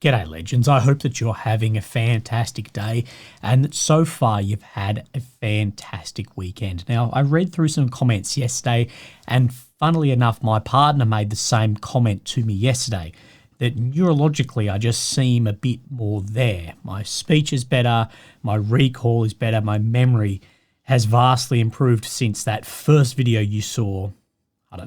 G'day legends, I hope that you're having a fantastic day and that so far you've had a fantastic weekend. Now, I read through some comments yesterday and funnily enough, my partner made the same comment to me yesterday, that neurologically I just seem a bit more there. My speech is better, my recall is better, my memory has vastly improved since that first video you saw,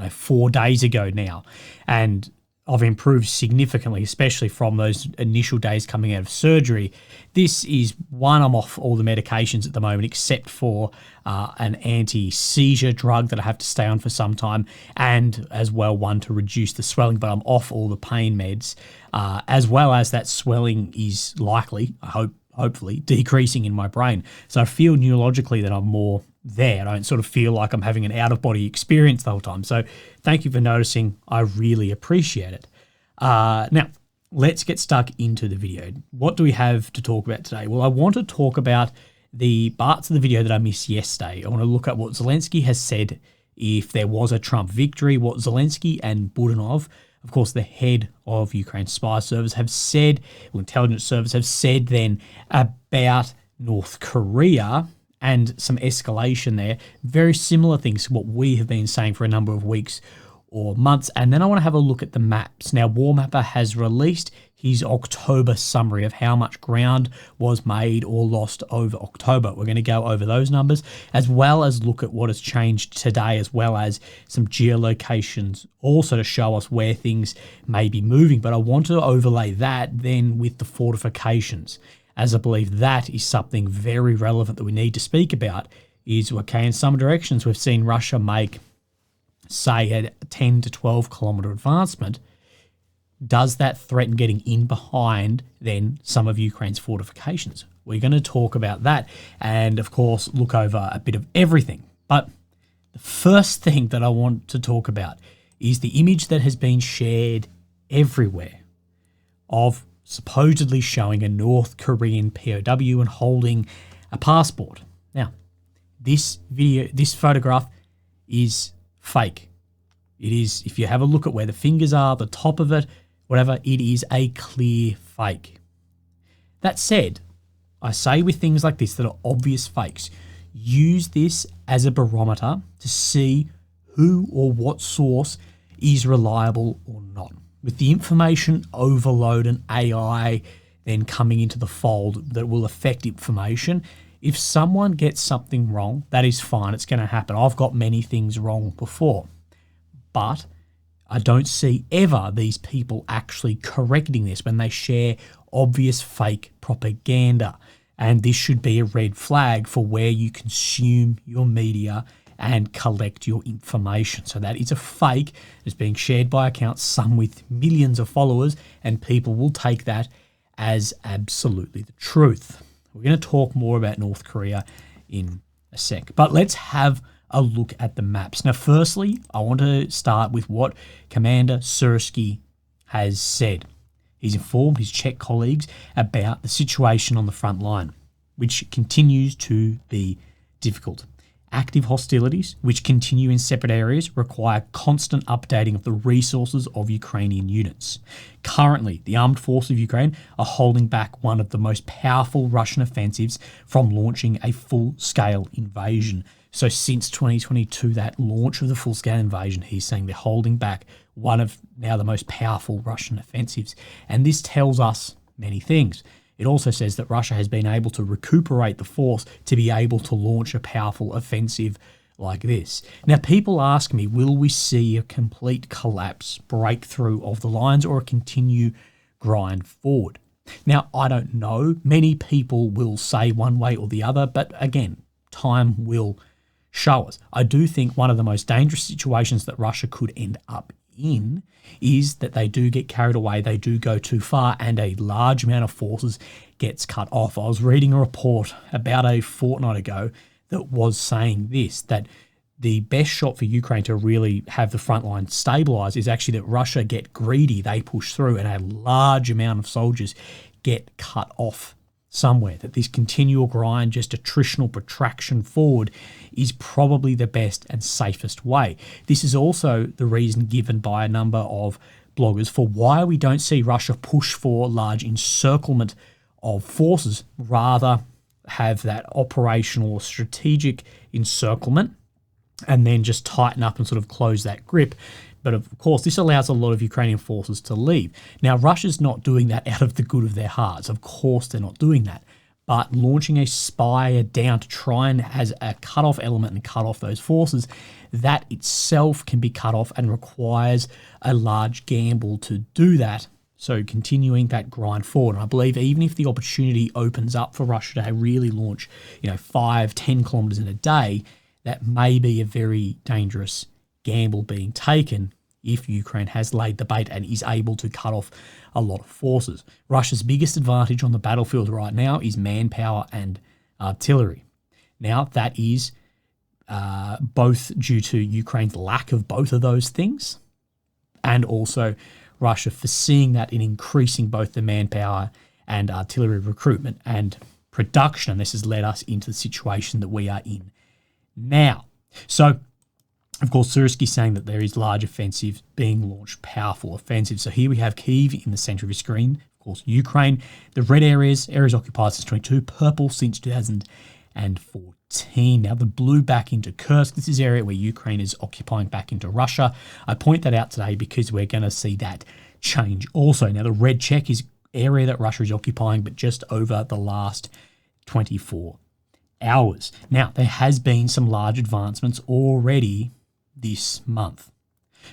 4 days ago now. And I've improved significantly, especially from those initial days coming out of surgery. This is one, I'm off all the medications at the moment, except for an anti-seizure drug that I have to stay on for some time, and as well one to reduce the swelling, but I'm off all the pain meds, as well as that swelling is likely, hopefully, decreasing in my brain. So I feel neurologically that I'm more there. I don't sort of feel like I'm having an out-of-body experience the whole time. So thank you for noticing. I really appreciate it. Now, let's get stuck into the video. What do we have to talk about today? Well, I want to talk about the parts of the video that I missed yesterday. I want to look at what Zelensky has said if there was a Trump victory, what Zelensky and Budanov, of course, the head of Ukraine's spy service, have said, or intelligence service have said then about North Korea and some escalation there. Very similar things to what we have been saying for a number of weeks or months. And then I want to have a look at the maps. Now, Warmapper has released his October summary of how much ground was made or lost over October. We're going to go over those numbers, as well as look at what has changed today, as well as some geolocations also to show us where things may be moving. But I want to overlay that then with the fortifications, as I believe that is something very relevant that we need to speak about. Is, okay, in some directions we've seen Russia make, say, a 10 to 12 kilometre advancement. Does that threaten getting in behind then some of Ukraine's fortifications? We're going to talk about that and, of course, look over a bit of everything. But the first thing that I want to talk about is the image that has been shared everywhere of supposedly showing a North Korean POW and holding a passport. Now, this photograph is fake. It is, if you have a look at where the fingers are, the top of it, whatever, it is a clear fake. That said, I say with things like this that are obvious fakes, use this as a barometer to see who or what source is reliable or not. With the information overload and AI then coming into the fold that will affect information, if someone gets something wrong, that is fine. It's going to happen. I've got many things wrong before. But I don't see ever these people actually correcting this when they share obvious fake propaganda. And this should be a red flag for where you consume your media and collect your information. So that is a fake. It's being shared by accounts, some with millions of followers, and people will take that as absolutely the truth. We're going to talk more about North Korea in a sec, but let's have a look at the maps. Now, firstly, I want to start with what Commander Sursky has said. He's informed his Czech colleagues about the situation on the front line, which continues to be difficult. Active hostilities, which continue in separate areas, require constant updating of the resources of Ukrainian units. Currently, the armed forces of Ukraine are holding back one of the most powerful Russian offensives from launching a full-scale invasion. So since 2022, that launch of the full-scale invasion, he's saying they're holding back one of now the most powerful Russian offensives. And this tells us many things. It also says that Russia has been able to recuperate the force to be able to launch a powerful offensive like this. Now, people ask me, will we see a complete collapse, breakthrough of the lines, or a continue grind forward? Now, I don't know. Many people will say one way or the other, but again, time will show us. I do think one of the most dangerous situations that Russia could end up in is that they do get carried away, they do go too far, and a large amount of forces gets cut off. I was reading a report about a fortnight ago that was saying this, that the best shot for Ukraine to really have the front line stabilize is actually that Russia get greedy, they push through, and a large amount of soldiers get cut off somewhere. That this continual grind, just attritional protraction forward, is probably the best and safest way. This is also the reason given by a number of bloggers for why we don't see Russia push for large encirclement of forces, rather have that operational or strategic encirclement and then just tighten up and sort of close that grip. But of course, this allows a lot of Ukrainian forces to leave. Now, Russia's not doing that out of the good of their hearts. Of course, they're not doing that. But launching a spire down to try and has a cut-off element and cut off those forces, that itself can be cut off and requires a large gamble to do that. So continuing that grind forward. And I believe even if the opportunity opens up for Russia to really launch, 5-10 kilometers in a day, that may be a very dangerous gamble being taken if Ukraine has laid the bait and is able to cut off a lot of forces. Russia's biggest advantage on the battlefield right now is manpower and artillery. Now, that is both due to Ukraine's lack of both of those things, and also Russia foreseeing that in increasing both the manpower and artillery recruitment and production. And this has led us into the situation that we are in now. So, of course, Kursk is saying that there is large offensive being launched, powerful offensive. So here we have Kyiv in the center of your screen. Of course, Ukraine, the red areas occupied since 22, purple since 2014. Now the blue back into Kursk. This is area where Ukraine is occupying back into Russia. I point that out today because we're going to see that change also. Now the red check is area that Russia is occupying, but just over the last 24 hours. Now, there has been some large advancements already this month.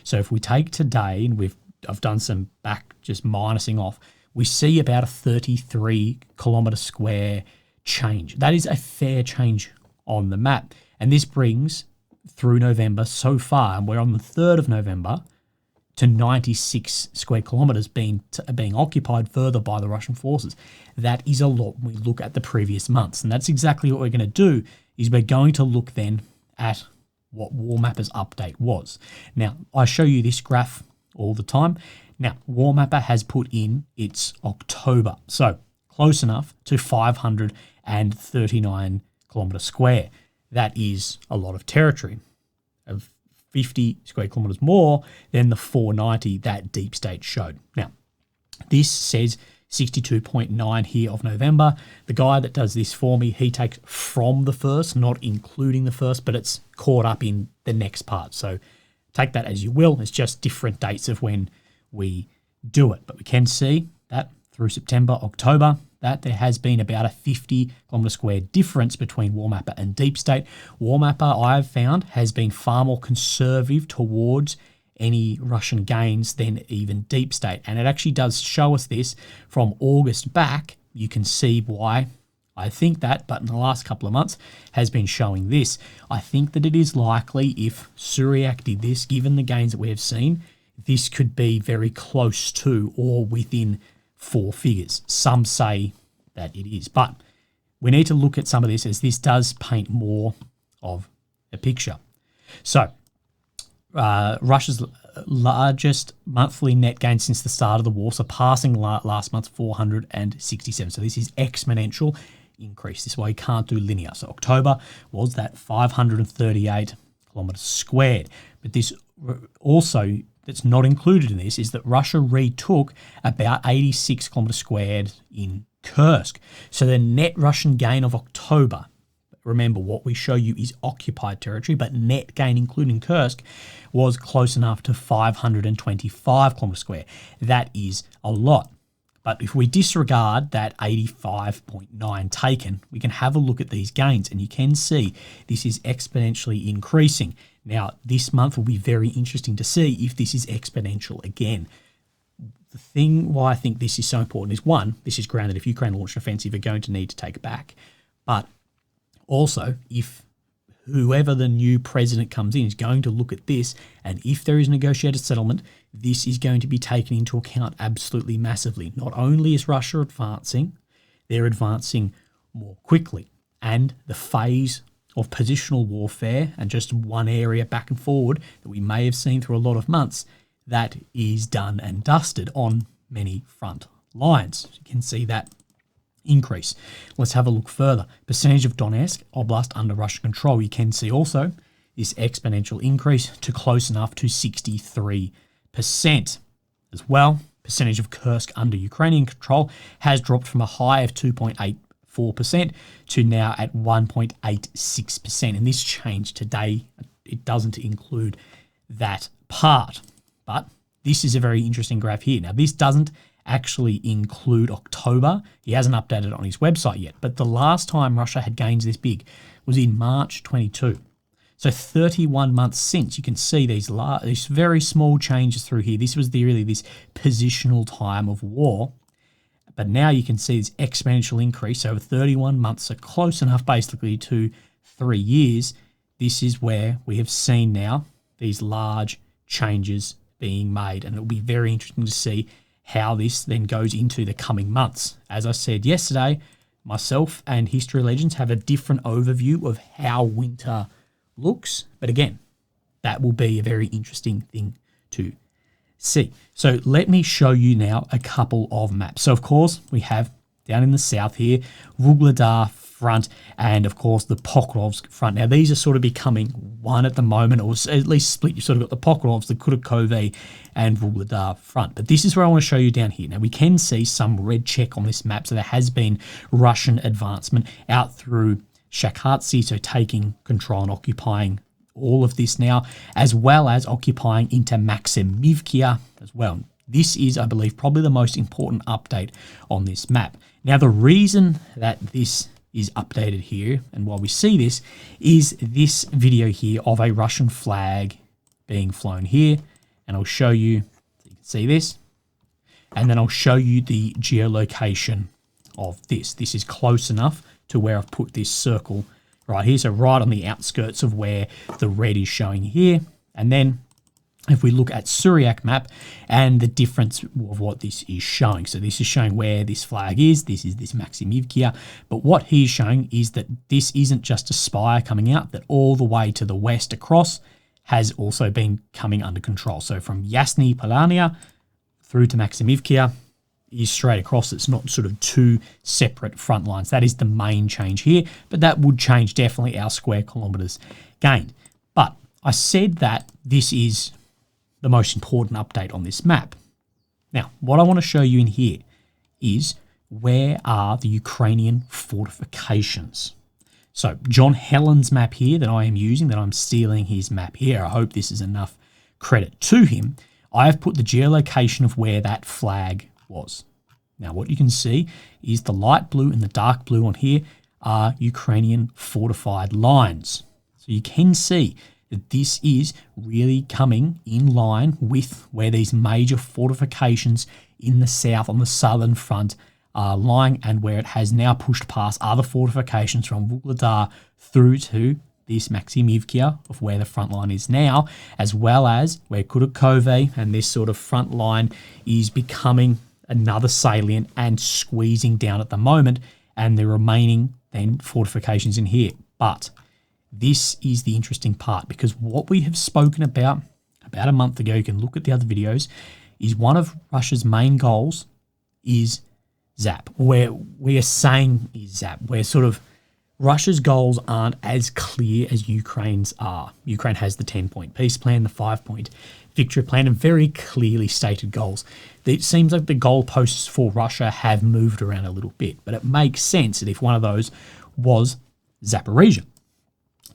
So if we take today, and I've done some back just minusing off, we see about a 33 kilometre square change. That is a fair change on the map. And this brings through November so far, and we're on the 3rd of November, to 96 square kilometres being occupied further by the Russian forces. That is a lot when we look at the previous months. And that's exactly what we're going to do, is we're going to look then at what Warmapper's update was. Now, I show you this graph all the time. Now, Warmapper has put in its October, so close enough to 539 kilometres square. That is a lot of territory, of 50 square kilometres more than the 490 that Deep State showed. Now, this says 62.9 here of November. The guy that does this for me, he takes from the first, not including the first, but it's caught up in the next part. So take that as you will. It's just different dates of when we do it. But we can see that through September, October, that there has been about a 50 kilometre square difference between Warmapper and Deep State. Warmapper, I have found, has been far more conservative towards any Russian gains than even Deep State. And it actually does show us this from August back. You can see why I think that, but in the last couple of months has been showing this. I think that it is likely, if Syriac did this, given the gains that we have seen, this could be very close to or within 4 figures. Some say that it is, but we need to look at some of this, as this does paint more of a picture. So Russia's largest monthly net gain since the start of the war, surpassing last month's 467. So this is exponential increase. This is why you can't do linear. So October was that 538 kilometres squared. But this also, that's not included in this, is that Russia retook about 86 kilometres squared in Kursk. So the net Russian gain of October, remember what we show you is occupied territory, but net gain including Kursk was close enough to 525 kilometres square. That is a lot. But if we disregard that 85.9 taken, we can have a look at these gains, and you can see this is exponentially increasing. Now, this month will be very interesting to see if this is exponential again. The thing why I think this is so important is, one, this is ground that if Ukraine launch an offensive, are going to need to take back. But also, if whoever the new president comes in is going to look at this, and if there is negotiated settlement, this is going to be taken into account absolutely massively. Not only is Russia advancing, they're advancing more quickly. And the phase of positional warfare and just one area back and forward that we may have seen through a lot of months, that is done and dusted on many front lines. You can see that increase. Let's have a look further. Percentage of Donetsk Oblast under Russian control. You can see also this exponential increase to close enough to 63%. as well. Percentage of Kursk under Ukrainian control has dropped from a high of 2.84% to now at 1.86%. And this change today, it doesn't include that part. But this is a very interesting graph here. Now, this doesn't actually include October. He hasn't updated it on his website yet. But the last time Russia had gains this big was in March 22. So 31 months since, you can see these very small changes through here. This was really this positional time of war. But now you can see this exponential increase over 31 months, so close enough basically to 3 years. This is where we have seen now these large changes being made. And it'll be very interesting to see how this then goes into the coming months. As I said yesterday, myself and History Legends have a different overview of how winter looks, but again, that will be a very interesting thing to see. So let me show you now a couple of maps. So of course we have down in the south here, Vuhledar front, and of course the Pokrovsk front. Now these are sort of becoming one at the moment, or at least split. You've sort of got the Pokrovsk, the Kurakhove, and Vuhledar front. But this is where I want to show you down here. Now we can see some red check on this map, so there has been Russian advancement out through Shakhatsi, so taking control and occupying all of this now, as well as occupying into Maximivka as well. This is, I believe, probably the most important update on this map. Now, the reason that this is updated here, and why we see this, is this video here of a Russian flag being flown here, and I'll show you, so you can see this, and then I'll show you the geolocation of this. This is close enough to where I've put this circle right here. So right on the outskirts of where the red is showing here. And then if we look at Suryak map and the difference of what this is showing. So this is showing where this flag is. This is this Maximivka. But what he's showing is that this isn't just a spire coming out, that all the way to the west across has also been coming under control. So from Yasny Polania through to Maximivka is straight across. It's not sort of two separate front lines. That is the main change here, but that would change definitely our square kilometres gained. But I said that this is the most important update on this map. Now, what I want to show you in here is where are the Ukrainian fortifications. So John Helland's map here that I am using, that I'm stealing his map here. I hope this is enough credit to him. I have put the geolocation of where that flag was. Now, what you can see is the light blue and the dark blue on here are Ukrainian fortified lines. So you can see that this is really coming in line with where these major fortifications in the south on the southern front are lying, and where it has now pushed past other fortifications from Vuhledar through to this Maximivka of where the front line is now, as well as where Kurakhove and this sort of front line is becoming another salient and squeezing down at the moment, and the remaining then fortifications in here. But this is the interesting part, because what we have spoken about a month ago, you can look at the other videos, is one of Russia's main goals is ZAP, where we are saying is ZAP, where sort of Russia's goals aren't as clear as Ukraine's are. Ukraine has the 10-point peace plan, the 5-point victory plan, and very clearly stated goals. It seems like the goalposts for Russia have moved around a little bit, but it makes sense that if one of those was Zaporizhia.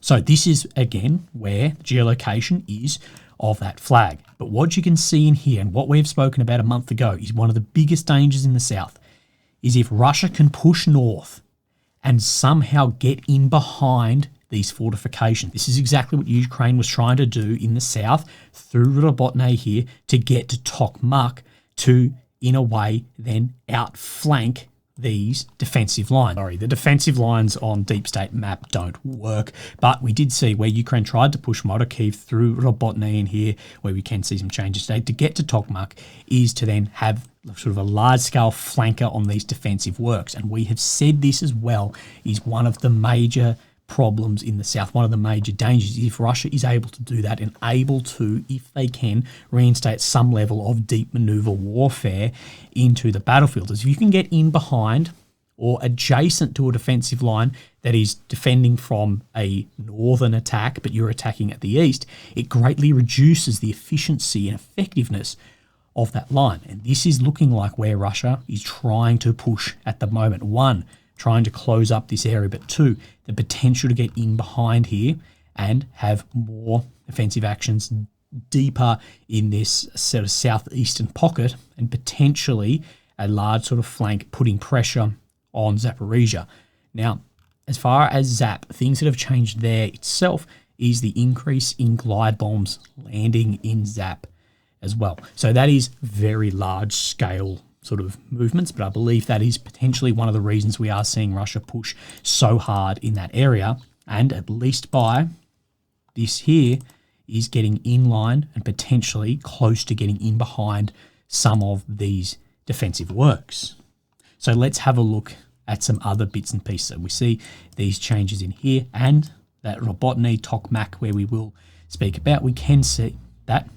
So this is, again, where geolocation is of that flag. But what you can see in here, and what we've spoken about a month ago, is one of the biggest dangers in the south, is if Russia can push north and somehow get in behind these fortifications. This is exactly what Ukraine was trying to do in the south through Robotne here to get to Tokmak to, in a way, then outflank these defensive lines. Sorry, the defensive lines on Deep State map don't work, but we did see where Ukraine tried to push Kharkiv through Robotne in here, where we can see some changes today, to get to Tokmak, is to then have sort of a large-scale flanker on these defensive works. And we have said this as well is one of the major problems in the south, one of the major dangers, if Russia is able to do that and able to, if they can, reinstate some level of deep maneuver warfare into the battlefield. As if you can get in behind or adjacent to a defensive line that is defending from a northern attack, but you're attacking at the east, it greatly reduces the efficiency and effectiveness of that line. And this is looking like where Russia is trying to push at the moment. One, trying to close up this area, but two, the potential to get in behind here and have more offensive actions deeper in this sort of southeastern pocket, and potentially a large sort of flank putting pressure on Zaporizhia. Now, as far as Zap, things that have changed there itself is the increase in glide bombs landing in Zap as well. So that is very large scale sort of movements, but I believe that is potentially one of the reasons we are seeing Russia push so hard in that area, and at least by this here is getting in line and potentially close to getting in behind some of these defensive works. So let's have a look at some other bits and pieces. So we see these changes in here and that Robotny Tokmak where we will speak about. We can see that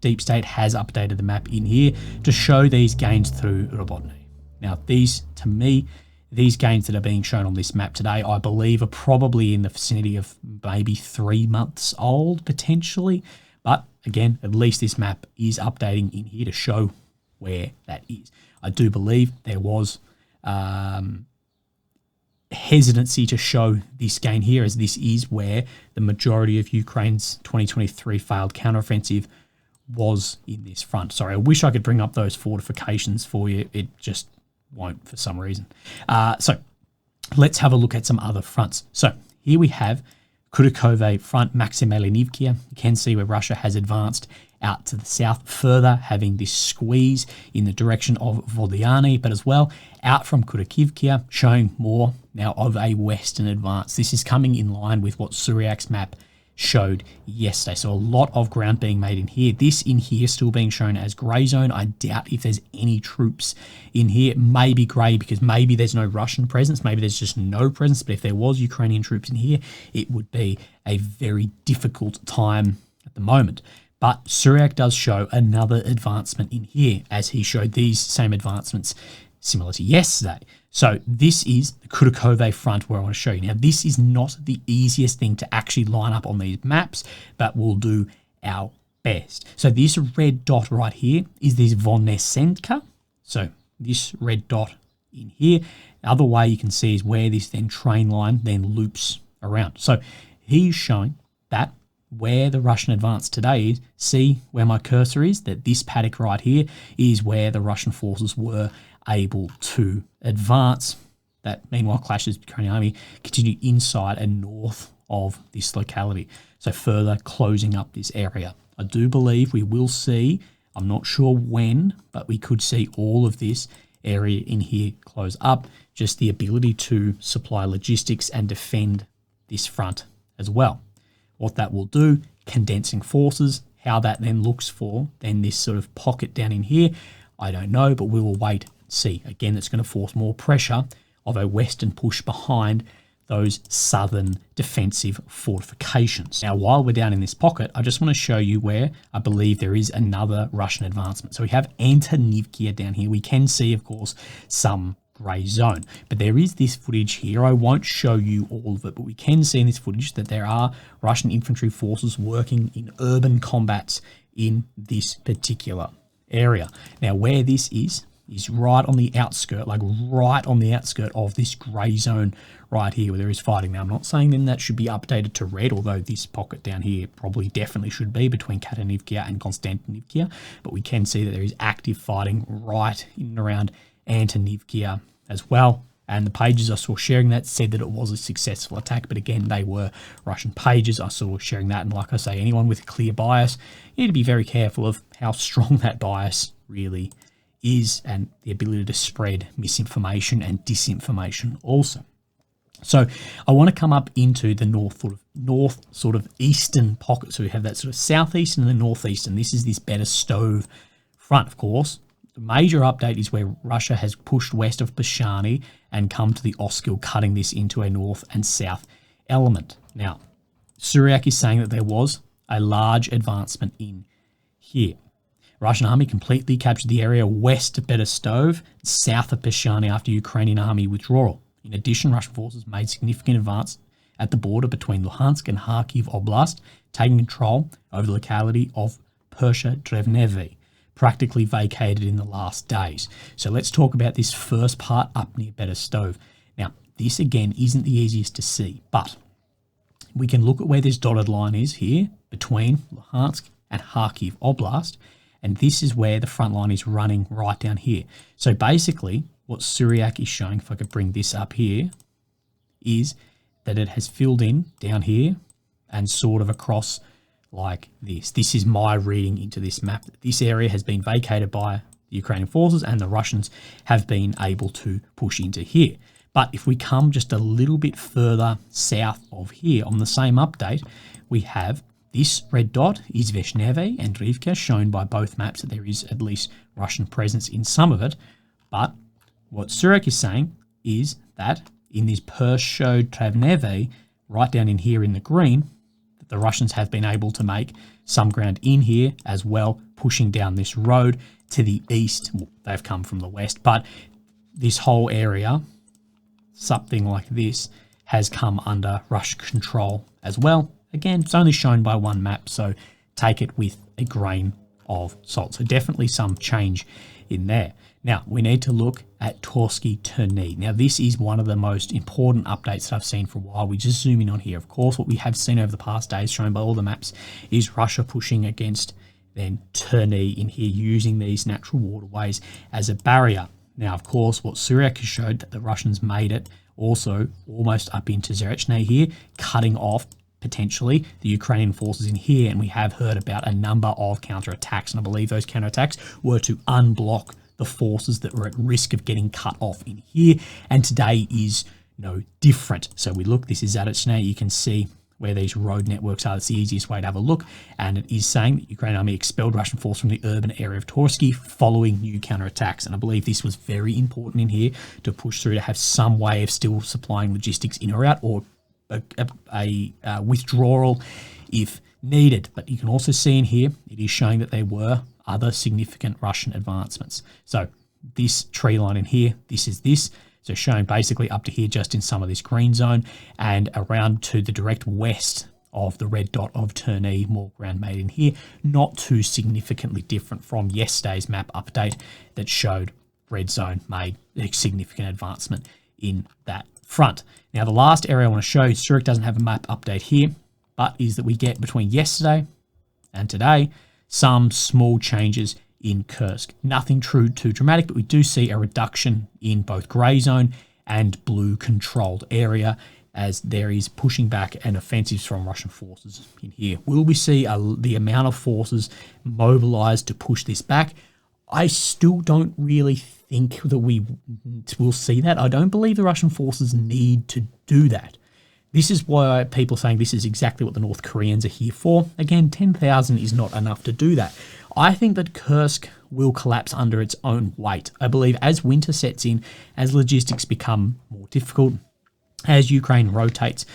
Deep State has updated the map in here to show these gains through Robotny. Now these, to me, these gains that are being shown on this map today, I believe are probably in the vicinity of maybe 3 months old, potentially. But again, at least this map is updating in here to show where that is. I do believe there was hesitancy to show this gain here, as this is where the majority of Ukraine's 2023 failed counteroffensive was in this front. Sorry, I wish I could bring up those fortifications for you. It just won't for some reason. So let's have a look at some other fronts. So here we have Kurakhove front, Maximelinivkia. You can see where Russia has advanced out to the south further, having this squeeze in the direction of Vodyany, but as well out from Kurakhivkia, showing more now of a western advance. This is coming in line with what Suryak's map showed yesterday. So a lot of ground being made in here. This in here still being shown as grey zone. I doubt if there's any troops in here. It may be grey because maybe there's no Russian presence. Maybe there's just no presence. But if there was Ukrainian troops in here, it would be a very difficult time at the moment. But Suryak does show another advancement in here, as he showed these same advancements similar to yesterday. So this is the Kurakhove front where I want to show you. Now, this is not the easiest thing to actually line up on these maps, but we'll do our best. So this red dot right here is this Vonesenka. So this red dot in here. The other way you can see is where this then train line then loops around. So he's showing that where the Russian advance today is, see where my cursor is, that this paddock right here is where the Russian forces were able to advance. That meanwhile clashes with the Ukrainian army continue inside and north of this locality. So further closing up this area. I do believe we will see, I'm not sure when, but we could see all of this area in here close up. Just the ability to supply logistics and defend this front as well. What that will do, condensing forces, how that then looks for then this sort of pocket down in here, I don't know, but we will wait and see. Again, it's going to force more pressure of a western push behind those southern defensive fortifications. Now, while we're down in this pocket, I just want to show you where I believe there is another Russian advancement. So we have Antonivkia down here. We can see, of course, some grey zone, but there is this footage here. I won't show you all of it, but we can see in this footage that there are Russian infantry forces working in urban combats in this particular area. Now, where this is right on the outskirt, like right on the outskirt of this grey zone right here where there is fighting. Now, I'm not saying then that should be updated to red, although this pocket down here probably definitely should be between Katanivkia and Konstantinivkia, but we can see that there is active fighting right in and around Antonivkia as well. And the pages I saw sharing that said that it was a successful attack, but again, they were Russian pages. I saw sharing that, and like I say, anyone with a clear bias, you need to be very careful of how strong that bias really is and the ability to spread misinformation and disinformation also. So I want to come up into the north sort of eastern pocket. So we have that sort of southeastern and the northeastern. This is this better stove front, of course. The major update is where Russia has pushed west of Pashani and come to the Oskil, cutting this into a north and south element. Now, Suryak is saying that there was a large advancement in here. Russian army completely captured the area west of Berestov, south of Pashani after Ukrainian army withdrawal. In addition, Russian forces made significant advance at the border between Luhansk and Kharkiv Oblast, taking control over the locality of Persha Drevnevi. practically vacated in the last days. So let's talk about this first part up near Berestov. Now, this again isn't the easiest to see, but we can look at where this dotted line is here between Luhansk and Kharkiv Oblast, and this is where the front line is running right down here. So basically, what Syriac is showing, if I could bring this up here, is that it has filled in down here and sort of across like this. This is my reading into this map. This area has been vacated by the Ukrainian forces and the Russians have been able to push into here. But if we come just a little bit further south of here on the same update, we have this red dot is Veshneve and Rivka, shown by both maps that there is at least Russian presence in some of it. But what Syriac is saying is that in this Pershod Travneve, right down in here in the green, the Russians have been able to make some ground in here as well, pushing down this road to the east. Well, they've come from the west, but this whole area, something like this, has come under Russian control as well. Again, it's only shown by one map, so take it with a grain of salt. So definitely some change in there. Now, we need to look at Torsky Terny. Now, this is one of the most important updates that I've seen for a while. We just zoom in on here. Of course, what we have seen over the past days, shown by all the maps, is Russia pushing against then Terny in here, using these natural waterways as a barrier. Now, of course, what Syriac has showed that the Russians made it also almost up into Zerechne here, cutting off potentially the Ukrainian forces in here. And we have heard about a number of counterattacks, and I believe those counterattacks were to unblock the forces that were at risk of getting cut off in here. And today is no different. So we look, this is Zerechne. You can see where these road networks are. That's the easiest way to have a look. And it is saying that Ukrainian army expelled Russian force from the urban area of Torsky following new counterattacks. And I believe this was very important in here to push through, to have some way of still supplying logistics in or out, or a withdrawal if needed. But you can also see in here, it is showing that there were other significant Russian advancements. So this tree line in here, this is this. So showing basically up to here, just in some of this green zone, and around to the direct west of the red dot of Terny, more ground made in here. Not too significantly different from yesterday's map update that showed red zone made a significant advancement in that front. Now, the last area I want to show, Syriac doesn't have a map update here, but is that we get between yesterday and today some small changes in Kursk. Nothing too dramatic, but we do see a reduction in both grey zone and blue controlled area, as there is pushing back and offensives from Russian forces in here. Will we see the amount of forces mobilized to push this back? I still don't really think that we will see that. I don't believe the Russian forces need to do that. This is why people are saying this is exactly what the North Koreans are here for. Again, 10,000 is not enough to do that. I think that Kursk will collapse under its own weight. I believe as winter sets in, as logistics become more difficult, as Ukraine rotates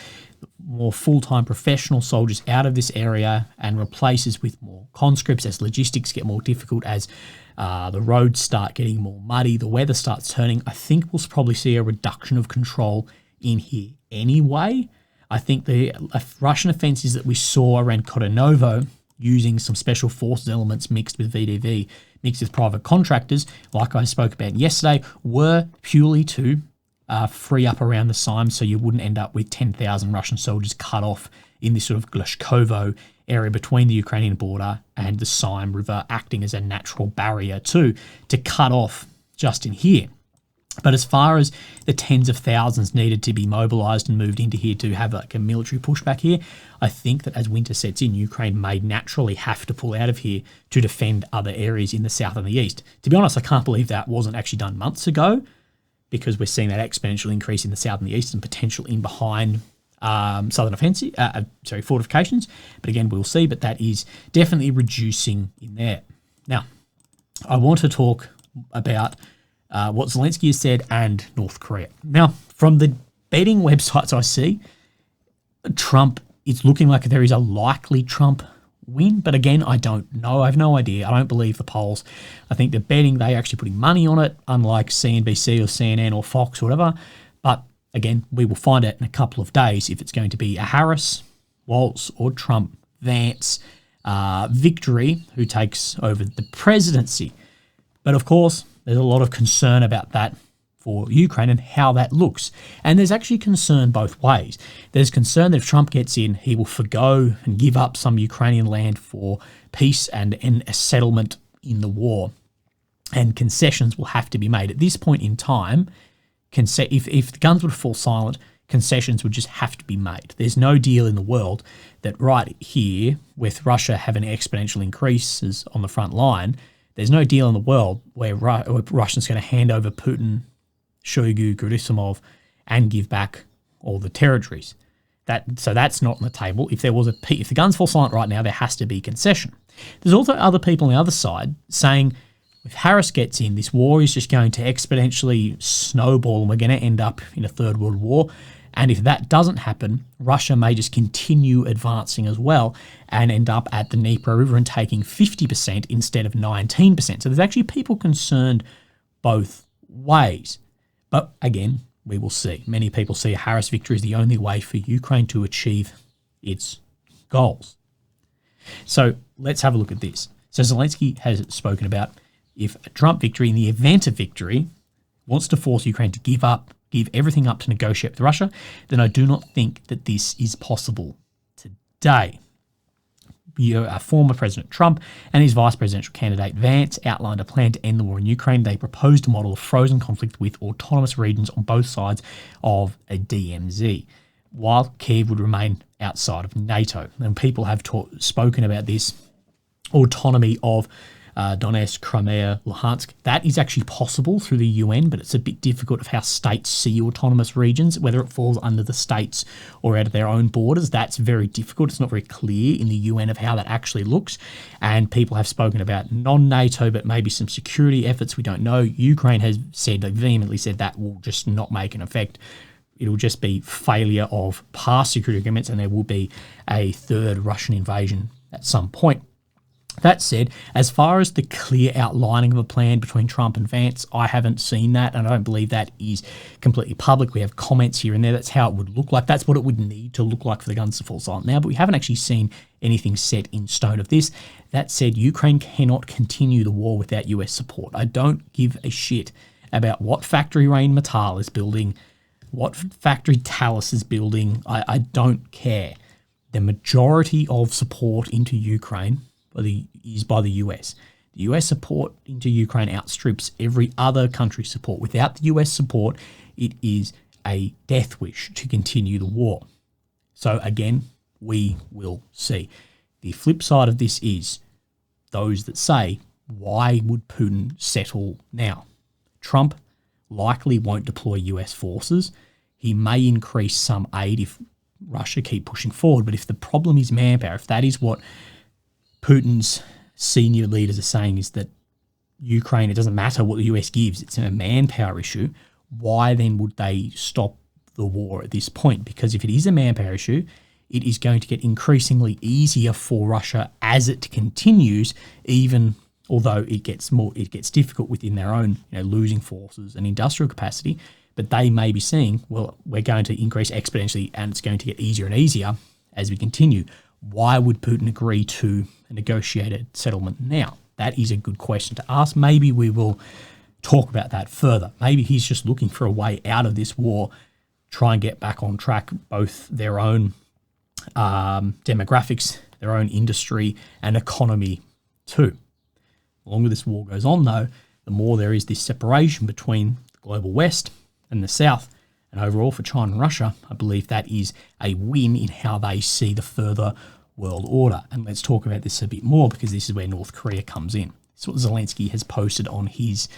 more full-time professional soldiers out of this area and replaces with more conscripts, as logistics get more difficult, as the roads start getting more muddy, the weather starts turning, I think we'll probably see a reduction of control in here anyway. I think the Russian offensives that we saw around Kurakhove, using some special forces elements mixed with VDV, mixed with private contractors, like I spoke about yesterday, were purely to free up around the Sime, so you wouldn't end up with 10,000 Russian soldiers cut off in this sort of Glashkovo area between the Ukrainian border and the Sime River, acting as a natural barrier too, to cut off just in here. But as far as the tens of thousands needed to be mobilized and moved into here to have like a military pushback here, I think that as winter sets in, Ukraine may naturally have to pull out of here to defend other areas in the south and the east. To be honest, I can't believe that wasn't actually done months ago, because we're seeing that exponential increase in the south and the east and potential in behind southern offensive, fortifications. But again, we'll see, but that is definitely reducing in there. Now, I want to talk about what Zelensky has said and North Korea. Now, from the betting websites I see, Trump, it's looking like there is a likely Trump win. But again, I don't know. I have no idea. I don't believe the polls. I think they're betting, they're actually putting money on it, unlike CNBC or CNN or Fox or whatever. But again, we will find out in a couple of days if it's going to be a Harris, Waltz or Trump, Vance victory who takes over the presidency. But of course, there's a lot of concern about that for Ukraine and how that looks. And there's actually concern both ways. There's concern that if Trump gets in, he will forgo and give up some Ukrainian land for peace and a settlement in the war. And concessions will have to be made. At this point in time, if the guns would fall silent, concessions would just have to be made. There's no deal in the world that right here, with Russia having exponential increases on the front line, there's no deal in the world where Russia's going to hand over Putin, Shoigu, Gerasimov, and give back all the territories. So that's not on the table. If the guns fall silent right now, there has to be concession. There's also other people on the other side saying, if Harris gets in, this war is just going to exponentially snowball and we're going to end up in a third world war. And if that doesn't happen, Russia may just continue advancing as well and end up at the Dnieper River and taking 50% instead of 19%. So there's actually people concerned both ways. But again, we will see. Many people see a Harris victory as the only way for Ukraine to achieve its goals. So let's have a look at this. So Zelensky has spoken about if a Trump victory, in the event of victory, wants to force Ukraine to give everything up to negotiate with Russia, then I do not think that this is possible today. Former President Trump and his vice presidential candidate Vance outlined a plan to end the war in Ukraine. They proposed a model of frozen conflict with autonomous regions on both sides of a DMZ, while Kyiv would remain outside of NATO. And people have spoken about this autonomy of Donetsk, Crimea, Luhansk. That is actually possible through the UN, but it's a bit difficult of how states see autonomous regions, whether it falls under the states or out of their own borders. That's very difficult. It's not very clear in the UN of how that actually looks. And people have spoken about non-NATO, but maybe some security efforts. We don't know. Ukraine has vehemently said that will just not make an effect. It'll just be failure of past security agreements, and there will be a third Russian invasion at some point. That said, as far as the clear outlining of a plan between Trump and Vance, I haven't seen that, and I don't believe that is completely public. We have comments here and there. That's how it would look like. That's what it would need to look like for the guns to fall silent now, but we haven't actually seen anything set in stone of this. That said, Ukraine cannot continue the war without US support. I don't give a shit about what factory Rheinmetall is building, what factory Thales is building. I don't care. The majority of support into Ukraine is by the US. The US support into Ukraine outstrips every other country's support. Without the US support, it is a death wish to continue the war. So again, we will see. The flip side of this is those that say, why would Putin settle now? Trump likely won't deploy US forces. He may increase some aid if Russia keep pushing forward, but if the problem is manpower, if that is what Putin's senior leaders are saying, is that Ukraine, it doesn't matter what the US gives, it's a manpower issue, why then would they stop the war at this point? Because if it is a manpower issue, it is going to get increasingly easier for Russia as it continues, even although it gets difficult within their own, losing forces and industrial capacity. But they may be saying, well, we're going to increase exponentially and it's going to get easier and easier as we continue. Why would Putin agree to a negotiated settlement now? That is a good question to ask. Maybe we will talk about that further. Maybe he's just looking for a way out of this war, try and get back on track, both their own demographics, their own industry and economy too. The longer this war goes on, though, the more there is this separation between the global West and the South. And overall, for China and Russia, I believe that is a win in how they see the further world order. And let's talk about this a bit more, because this is where North Korea comes in. This is what Zelensky has posted on his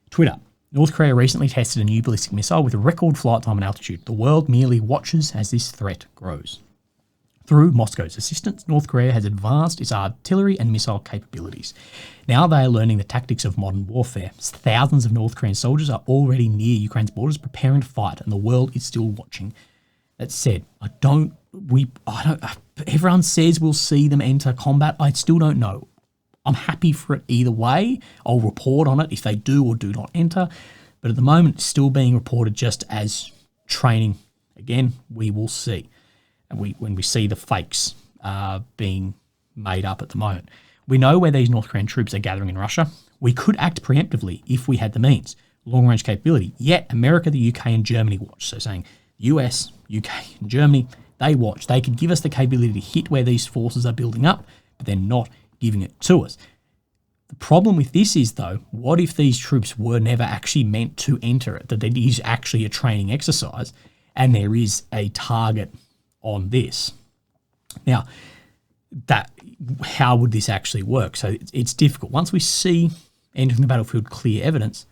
Twitter. North Korea recently tested a new ballistic missile with a record flight time and altitude. The world merely watches as this threat grows. Through Moscow's assistance, North Korea has advanced its artillery and missile capabilities. Now they are learning the tactics of modern warfare. Thousands of North Korean soldiers are already near Ukraine's borders preparing to fight, and the world is still watching. That said, everyone says we'll see them enter combat. I still don't know. I'm happy for it either way. I'll report on it if they do or do not enter. But at the moment, it's still being reported just as training. Again, we will see. And when we see the fakes being made up at the moment. We know where these North Korean troops are gathering in Russia. We could act preemptively if we had the means. Long-range capability. Yet America, the UK, and Germany watch. So saying US, UK, and Germany, they watch. They could give us the capability to hit where these forces are building up, but they're not giving it to us. The problem with this is, though, what if these troops were never actually meant to enter it, that it is actually a training exercise, and there is a target on this? Now, how would this actually work? So it's difficult. Once we see entering the battlefield clear evidence,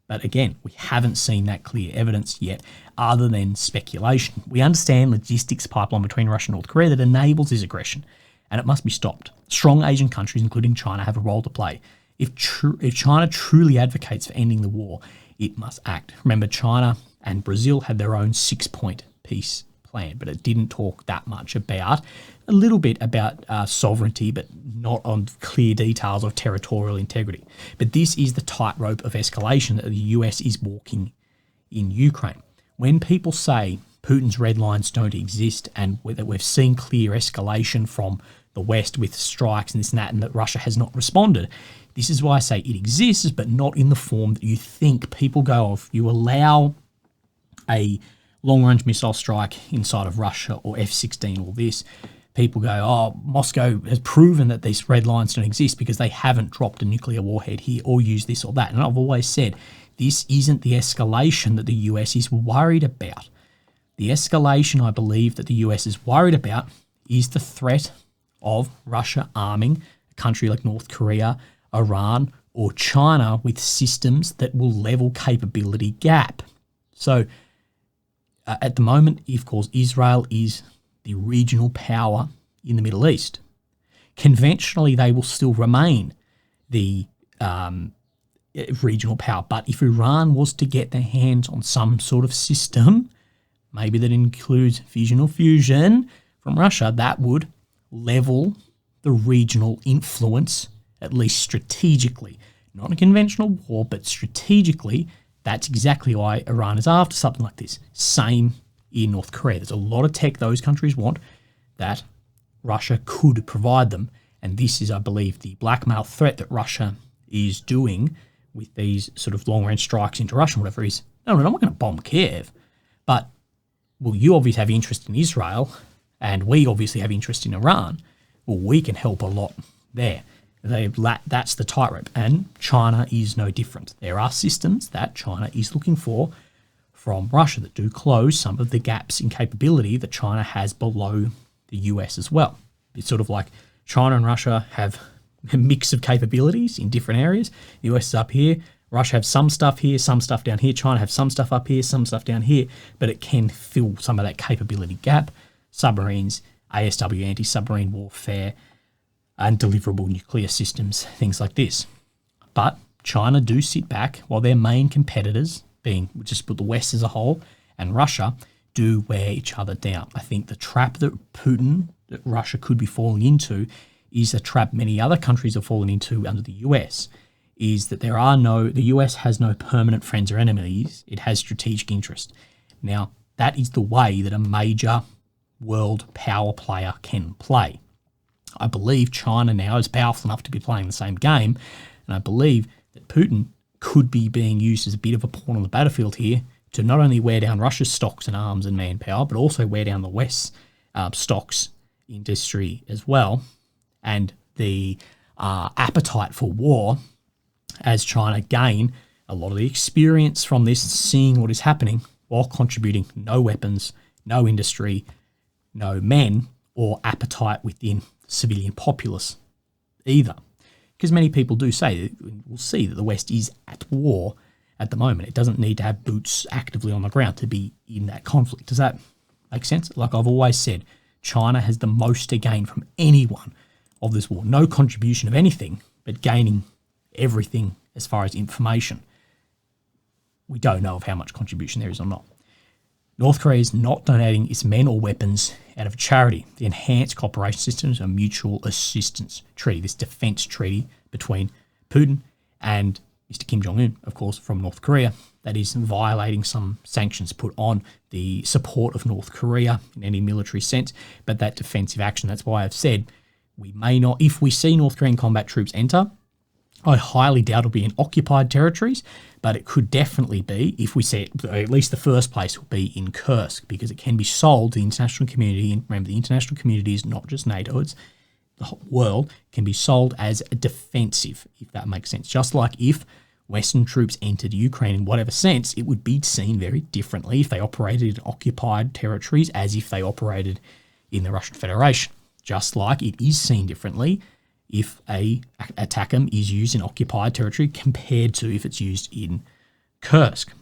but again, we haven't seen that clear evidence yet other than speculation. We understand logistics pipeline between Russia and North Korea that enables this aggression, and it must be stopped. Strong Asian countries, including China, have a role to play. If China truly advocates for ending the war, it must act. Remember, China and Brazil had their own 6-point peace plan, but it didn't talk that much about, a little bit about sovereignty, but not on clear details of territorial integrity. But this is the tightrope of escalation that the US is walking in Ukraine. When people say Putin's red lines don't exist and that we've seen clear escalation from the West with strikes and this and that Russia has not responded, this is why I say it exists, but not in the form that you think. People go off. You allow a long-range missile strike inside of Russia or F-16 or this, people go, oh, Moscow has proven that these red lines don't exist because they haven't dropped a nuclear warhead here or used this or that. And I've always said, this isn't the escalation that the US is worried about. The escalation I believe that the US is worried about is the threat of Russia arming a country like North Korea, Iran, or China with systems that will level capability gap. So at the moment, of course, Israel is the regional power in the Middle East. Conventionally, they will still remain the regional power. But if Iran was to get their hands on some sort of system, maybe that includes fission or fusion from Russia, that would level the regional influence, at least strategically. Not a conventional war, but strategically, that's exactly why Iran is after something like this. Same in North Korea. There's a lot of tech those countries want that Russia could provide them. And this is, I believe, the blackmail threat that Russia is doing with these sort of long-range strikes into Russia, whatever, is, no, I'm not going to bomb Kiev, but, well, you obviously have interest in Israel, and we obviously have interest in Iran. Well, we can help a lot there. That's the tightrope, and China is no different. There are systems that China is looking for from Russia that do close some of the gaps in capability that China has below the US as well. It's sort of like China and Russia have a mix of capabilities in different areas. The US is up here, Russia have some stuff here, some stuff down here, China have some stuff up here, some stuff down here, but it can fill some of that capability gap. Submarines, ASW, anti-submarine warfare, and deliverable nuclear systems, things like this. But China do sit back while their main competitors, being just put the West as a whole, and Russia, do wear each other down. I think the trap that Russia could be falling into is a trap many other countries have fallen into under the US, is that the US has no permanent friends or enemies, it has strategic interest. Now, that is the way that a major world power player can play. I believe China now is powerful enough to be playing the same game, and I believe that Putin could be being used as a bit of a pawn on the battlefield here to not only wear down Russia's stocks and arms and manpower, but also wear down the West's stocks industry as well, and the appetite for war as China gain a lot of the experience from this, seeing what is happening while contributing no weapons, no industry, no men, or appetite within civilian populace either. Because many people do say, we'll see that the West is at war at the moment. It doesn't need to have boots actively on the ground to be in that conflict. Does that make sense? Like I've always said, China has the most to gain from anyone of this war. No contribution of anything, but gaining everything as far as information. We don't know of how much contribution there is or not. North Korea is not donating its men or weapons out of charity. The enhanced cooperation systems are mutual assistance treaty, this defense treaty between Putin and Mr. Kim Jong-un, of course, from North Korea, that is violating some sanctions put on the support of North Korea in any military sense, but that defensive action, that's why I've said We may not, if we see North Korean combat troops enter, I highly doubt it'll be in occupied territories, but it could definitely be, if we see it, at least the first place will be in Kursk, because it can be sold to the international community. And remember, the international community is not just NATO, it's the whole world, can be sold as defensive, if that makes sense. Just like if Western troops entered Ukraine in whatever sense, it would be seen very differently if they operated in occupied territories as if they operated in the Russian Federation. Just like it is seen differently if a ATACMS is used in occupied territory compared to if it's used in Kursk.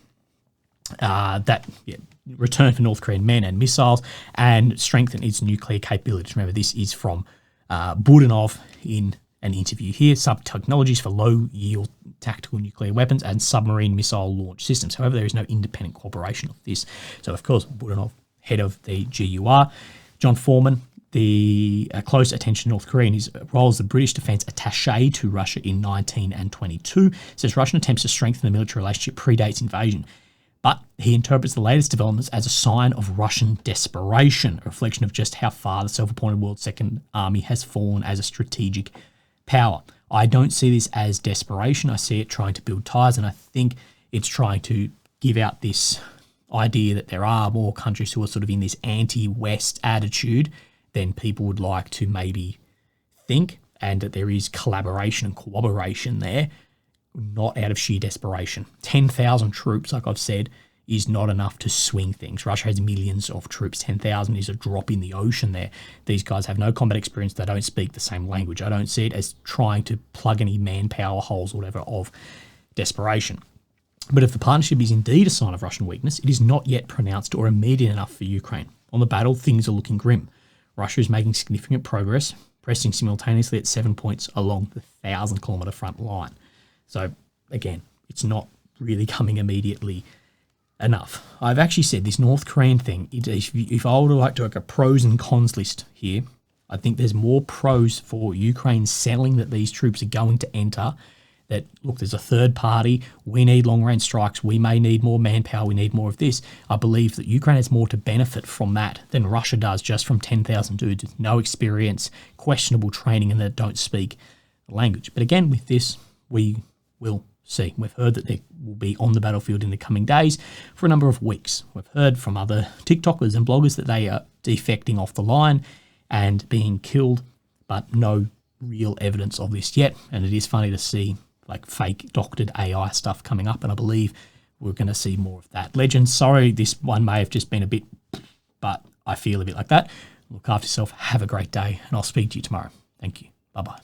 Return for North Korean men and missiles and strengthen its nuclear capabilities. Remember, this is from Budanov in an interview here. Sub-technologies for low-yield tactical nuclear weapons and submarine missile launch systems. However, there is no independent corroboration of this. So, of course, Budanov, head of the GUR, John Foreman, the close attention to North Korea in his role as the British defence attaché to Russia in 19 and 22, says Russian attempts to strengthen the military relationship predates invasion. But he interprets the latest developments as a sign of Russian desperation, a reflection of just how far the self-appointed World Second Army has fallen as a strategic power. I don't see this as desperation. I see it trying to build ties, and I think it's trying to give out this idea that there are more countries who are sort of in this anti-West attitude than people would like to maybe think, and that there is collaboration and cooperation there, not out of sheer desperation. 10,000 troops, like I've said, is not enough to swing things. Russia has millions of troops. 10,000 is a drop in the ocean there. These guys have no combat experience. They don't speak the same language. I don't see it as trying to plug any manpower holes or whatever of desperation. But if the partnership is indeed a sign of Russian weakness, it is not yet pronounced or immediate enough for Ukraine. On the battle, things are looking grim. Russia is making significant progress, pressing simultaneously at 7 points along the 1,000-kilometre front line. So, again, it's not really coming immediately enough. I've actually said this North Korean thing, if I were to like do like a pros and cons list here, I think there's more pros for Ukraine selling that these troops are going to enter, that, look, there's a third party, we need long-range strikes, we may need more manpower, we need more of this. I believe that Ukraine has more to benefit from that than Russia does just from 10,000 dudes with no experience, questionable training, and that don't speak the language. But again, with this, we will see. We've heard that they will be on the battlefield in the coming days for a number of weeks. We've heard from other TikTokers and bloggers that they are defecting off the line and being killed, but no real evidence of this yet. And it is funny to see like fake doctored AI stuff coming up, and I believe we're going to see more of that. Legends, sorry, this one may have just been a bit, but I feel a bit like that. Look after yourself, have a great day, and I'll speak to you tomorrow. Thank you. Bye-bye.